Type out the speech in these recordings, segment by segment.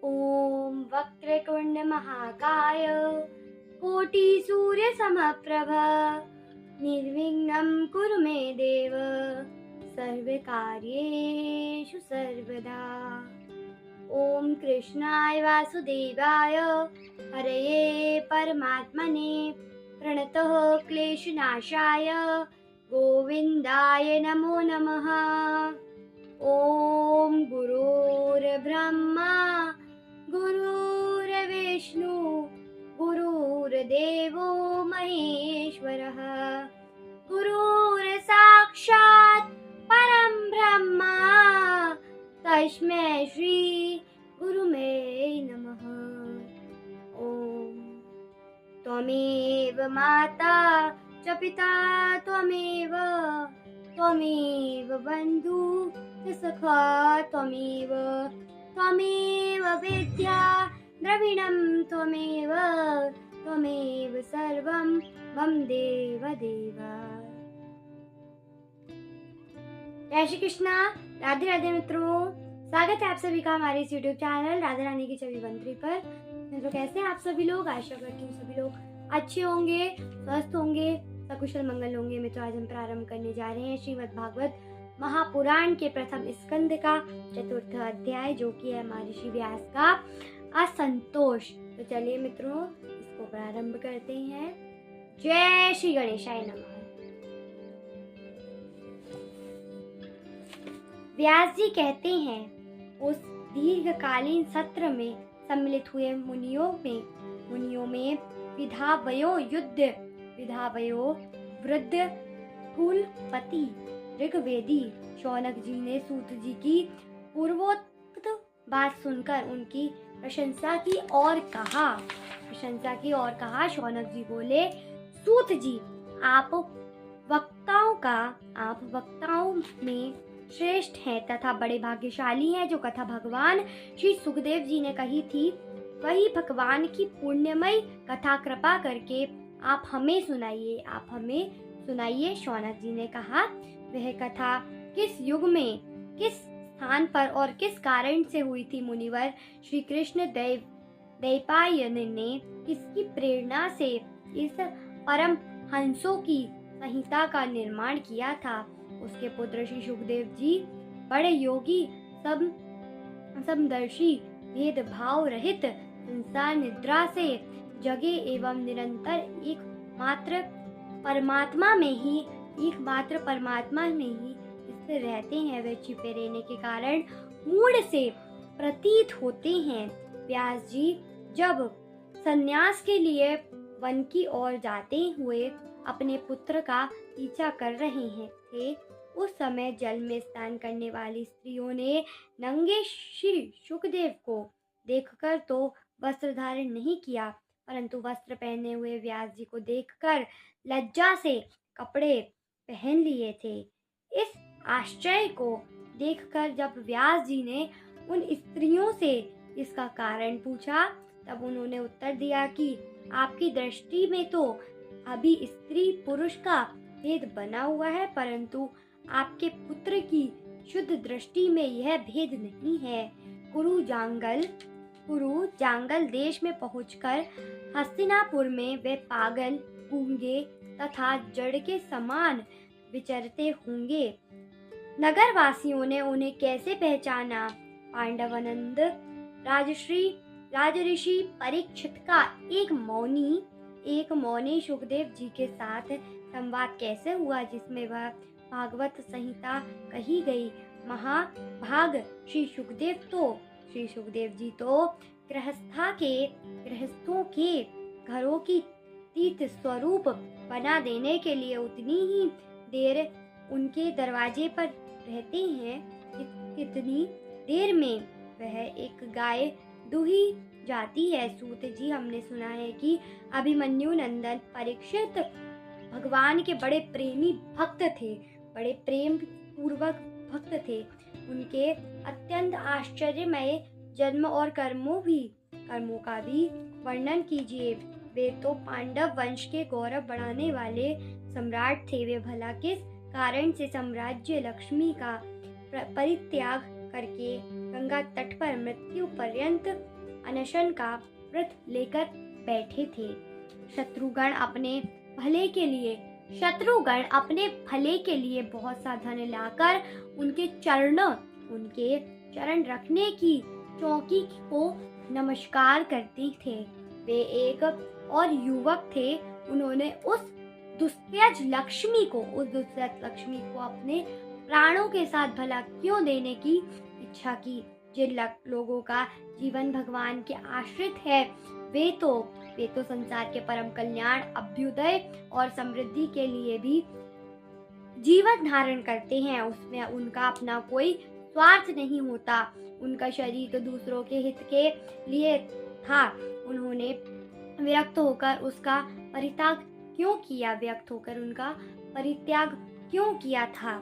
ॐ वक्रतुण्ड महाकाय कोटिसूर्यसमप्रभ निर्विघ्नं कुरु मे देव सर्वकार्येषु सर्वदा। ॐ कृष्णाय वासुदेवाय हरये परमात्मने प्रणतः क्लेशनाशाय गोविन्दाय नमो नमः। ॐ गुरुर्ब्रह्मा गुरुर्विष्णु गुरुर्देवो महेश्वरः गुरुर्साक्षात् परं ब्रह्मा तस्मै श्री गुरुमे नमः। ॐ त्वमेव माता च पिता त्वमेव बन्धु च सखा त्वमेव विद्या द्रविणं त्वमेव सर्वं मम देव। जय श्री कृष्णा। राधे राधे मित्रों, स्वागत है आप सभी का हमारे इस YouTube चैनल राधा रानी की छवि मंत्री पर। मित्रों, कैसे हैं आप सभी लोग? आशा करती हूँ सभी लोग अच्छे होंगे, स्वस्थ होंगे, सकुशल मंगल होंगे। मित्रों, आज हम प्रारंभ करने जा रहे हैं श्रीमद् भागवत महापुराण के प्रथम स्कंद का चतुर्थ अध्याय, जो कि है महर्षि व्यास का असंतोष। तो चलिए मित्रों, इसको प्रारंभ करते हैं। जय श्री गणेशाय नमः। व्यास जी कहते हैं, उस दीर्घकालीन सत्र में सम्मिलित हुए मुनियों में विधावयो वृद्ध कुलपति ऋग्वेदी शौनक जी ने सूत जी की पूर्वोक्त बात सुनकर उनकी प्रशंसा की और कहा। शौनक जी बोले, सूत जी, आप वक्ताओं में श्रेष्ठ हैं तथा बड़े भाग्यशाली हैं। जो कथा भगवान श्री सुखदेव जी ने कही थी, वही भगवान की पुण्यमय कथा कृपा करके आप हमें सुनाइए। शौनक जी ने कहा, वह कथा किस युग में, किस स्थान पर और किस कारण से हुई थी मुनिवर? श्री कृष्ण द्वैपायन ने किसकी प्रेरणा से इस परम हंसों की संहिता का निर्माण किया था? उसके पुत्र श्री सुखदेव जी बड़े योगी, समदर्शी, भेदभाव रहित, संसार निद्रा से जगे एवं निरंतर एकमात्र परमात्मा में ही स्थिर रहते हैं। वे छिपे रहने के कारण मूढ़ से प्रतीत होते हैं। व्यास जी जब संन्यास के लिए वन की ओर जाते हुए अपने पुत्र का पीछा कर रहे थे, उस समय जल में स्नान करने वाली स्त्रियों ने नंगे श्री सुखदेव को देखकर तो वस्त्र धारण नहीं किया, परंतु वस्त्र पहने हुए व्यास जी को देखकर लज्जा से कपड़े पहन लिए थे। इस आश्चर्य को देखकर जब व्यास जी ने उन स्त्रियों से इसका कारण पूछा, तब उन्होंने उत्तर दिया कि आपकी दृष्टि में तो अभी स्त्री पुरुष का भेद बना हुआ है, परंतु आपके पुत्र की शुद्ध दृष्टि में यह भेद नहीं है। कुरु जांगल देश में पहुंचकर हस्तिनापुर में वे पागल, गूंगे तथा जड़ के समान विचरते होंगे। नगर वासियों ने उन्हें कैसे पहचाना? पांडवानंद राजऋषि परीक्षित का एक मौनी सुखदेव जी के साथ संवाद कैसे हुआ, जिसमें वह भागवत संहिता कही गई। महाभाग श्री सुखदेव जी तो गृहस्थों के घरों की तीर्थ स्वरूप बना देने के लिए उतनी ही देर उनके दरवाजे पर रहते हैं कितनी देर में वह एक गाय दुही जाती है। सूत जी, हमने सुना है कि अभिमन्यु नंदन परीक्षित भगवान के बड़े प्रेम पूर्वक भक्त थे। उनके अत्यंत आश्चर्यमय जन्म और कर्मों का भी वर्णन कीजिए। वे तो पांडव वंश के गौरव बढ़ाने वाले सम्राट थे। वे भला किस कारण से साम्राज्य लक्ष्मी का परित्याग करके गंगा तट पर मृत्यु पर्यंत अनशन का व्रत लेकर बैठे थे। शत्रुगण अपने भले के लिए बहुत सा धन लाकर उनके चरण रखने की चौकी को नमस्कार करते थे। वे एक और युवक थे। उन्होंने उस दुस्त्यज लक्ष्मी को अपने प्राणों के साथ भला क्यों देने की इच्छा की। जिन लोगों का जीवन भगवान के आश्रित है, वे तो संसार के परम कल्याण, अभ्युदय और समृद्धि के लिए भी जीवन धारण करते हैं। उसमें उनका अपना कोई स्वार्थ नहीं होता। उनका शरीर तो दूसरों के हित के लिए था। उन्होंने विरक्त होकर उनका परित्याग क्यों किया था।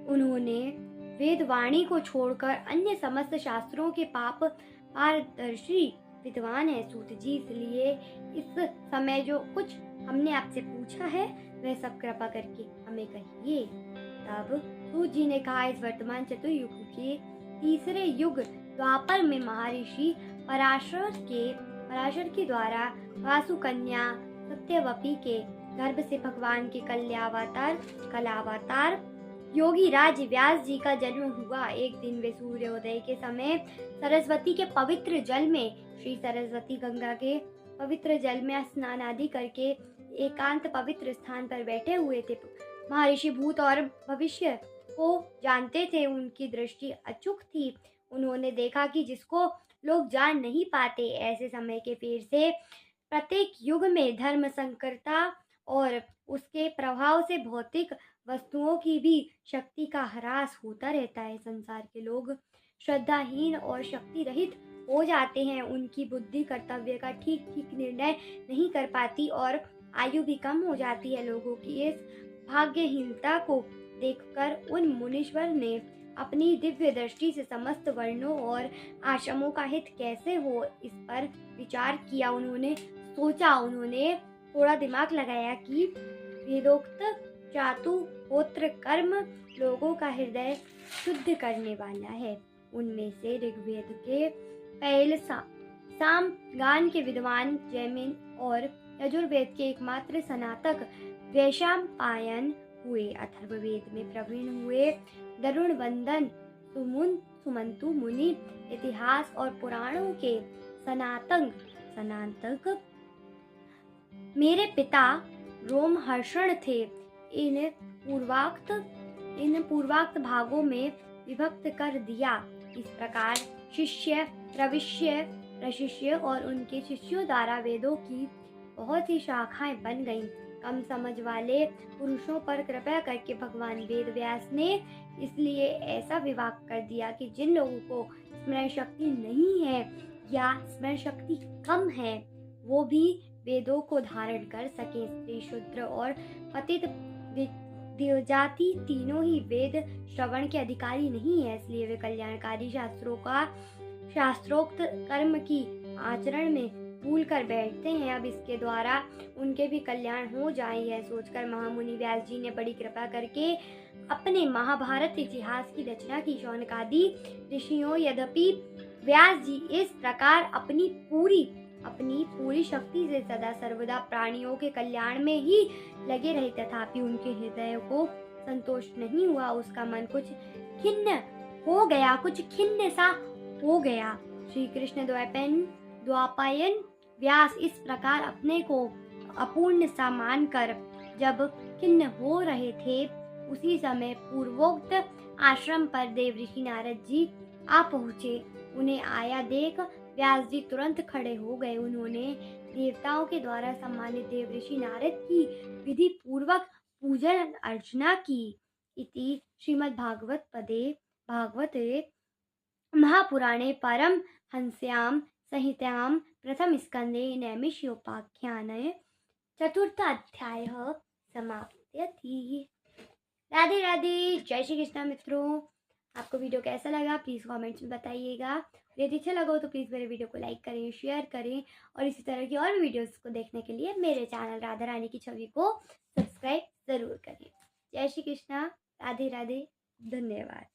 उन्होंने वेदवाणी को छोड़कर अन्य समस्त शास्त्रों के पारदर्शी विद्वान है सूत जी। इसलिए इस समय जो कुछ हमने आपसे पूछा है वह सब कृपा करके हमें कहिए। तब सूत जी ने कहा, इस वर्तमान चतुर्युग के तीसरे युग द्वापर में महर्षि पराशर के द्वारा वासु कन्या सत्यवती के गर्भ से भगवान के कलावतार योगी राज व्यास जी का जन्म हुआ। एक दिन वे सूर्योदय के समय सरस्वती के पवित्र जल में श्री सरस्वती गंगा के पवित्र जल में स्नान आदि करके एकांत पवित्र स्थान पर बैठे हुए थे। महर्षि भूत और भविष्य को जानते थे। उनकी दृष्टि अचूक थी। उन्होंने देखा कि जिसको लोग जान नहीं पाते, ऐसे समय के फेर से प्रत्येक युग में धर्म संकरता और उसके प्रभाव से भौतिक वस्तुओं की भी शक्ति का ह्रास होता रहता है। संसार के लोग श्रद्धाहीन और शक्ति रहित हो जाते हैं। उनकी बुद्धि कर्तव्य का ठीक निर्णय नहीं कर पाती और आयु भी कम हो जाती है। लोगों की इस भाग्यहीनता को देखकर उन मुनीश्वर ने अपनी दिव्य दृष्टि से समस्त वर्णों और आश्रमों का हित कैसे हो, इस पर विचार किया। उन्होंने सोचा, उन्होंने थोड़ा दिमाग लगाया कि वेदोक्त चातुहोत्र कर्म लोगों का हृदय शुद्ध करने वाला है। उनमें से ऋग्वेद के पहले सामगान के विद्वान जैमिन और यजुर्वेद के एकमात्र स्नातक वैशंपायन हुए। अथर्ववेद में प्रवीण हुए दरुण वंदन सुमंतु मुनि इतिहास और पुराणों के सनातक मेरे पिता रोमहर्षण थे। इन पूर्वाक्त भागों में विभक्त कर दिया। इस प्रकार शिष्य प्रशिष्य और उनके शिष्यों द्वारा वेदों की बहुत सी शाखाएं बन गईं। कम समझ वाले पुरुषों पर कृपया करके भगवान वेद व्यास ने इसलिए ऐसा विभाग कर दिया कि जिन लोगों को स्मरण शक्ति नहीं है या स्मरण शक्ति कम है, वो भी वेदों को धारण कर सके। स्त्री, शूद्र और पतित देवजाति तीनों ही वेद श्रवण के अधिकारी नहीं है। इसलिए वे कल्याणकारी शास्त्रोक्त कर्म की आचरण में भूल कर बैठते हैं। अब इसके द्वारा उनके भी कल्याण हो जाए, यह सोचकर महामुनि व्यास जी ने बड़ी कृपा करके अपने महाभारत इतिहास की रचना की। शौनकादि ऋषियों यद्यपि व्यास जी इस प्रकार अपनी पूरी शक्ति से सदा सर्वदा प्राणियों के कल्याण में ही लगे रहे, तथापि उनके हृदय को संतोष नहीं हुआ। उसका मन कुछ खिन्न सा हो गया। श्री कृष्ण द्वापायन व्यास इस प्रकार अपने को अपूर्ण सा मानकर जब खिन्न हो रहे थे, उसी समय पूर्वोक्त आश्रम पर देवऋषि नारद जी आ पहुँचे। उन्हें आया देख व्यास जी तुरंत खड़े हो गए। उन्होंने देवताओं के द्वारा सम्मानित देवऋषि नारद की विधि पूर्वक पूजन अर्चना की। इति श्रीमद्भागवते महापुराणे परम हंस्याम संहितायां प्रथम स्कंदे नैमिषोपाख्याने चतुर्थ अध्याय समाप्यति। राधे राधे, जय श्री कृष्ण। मित्रों, आपको वीडियो कैसा लगा प्लीज़ कमेंट्स में बताइएगा। यदि अच्छा लगा हो तो प्लीज़ मेरे वीडियो को लाइक करें, शेयर करें और इसी तरह की और भी वीडियोस को देखने के लिए मेरे चैनल राधा रानी की छवि को सब्सक्राइब ज़रूर करें। जय श्री कृष्णा, राधे राधे, धन्यवाद।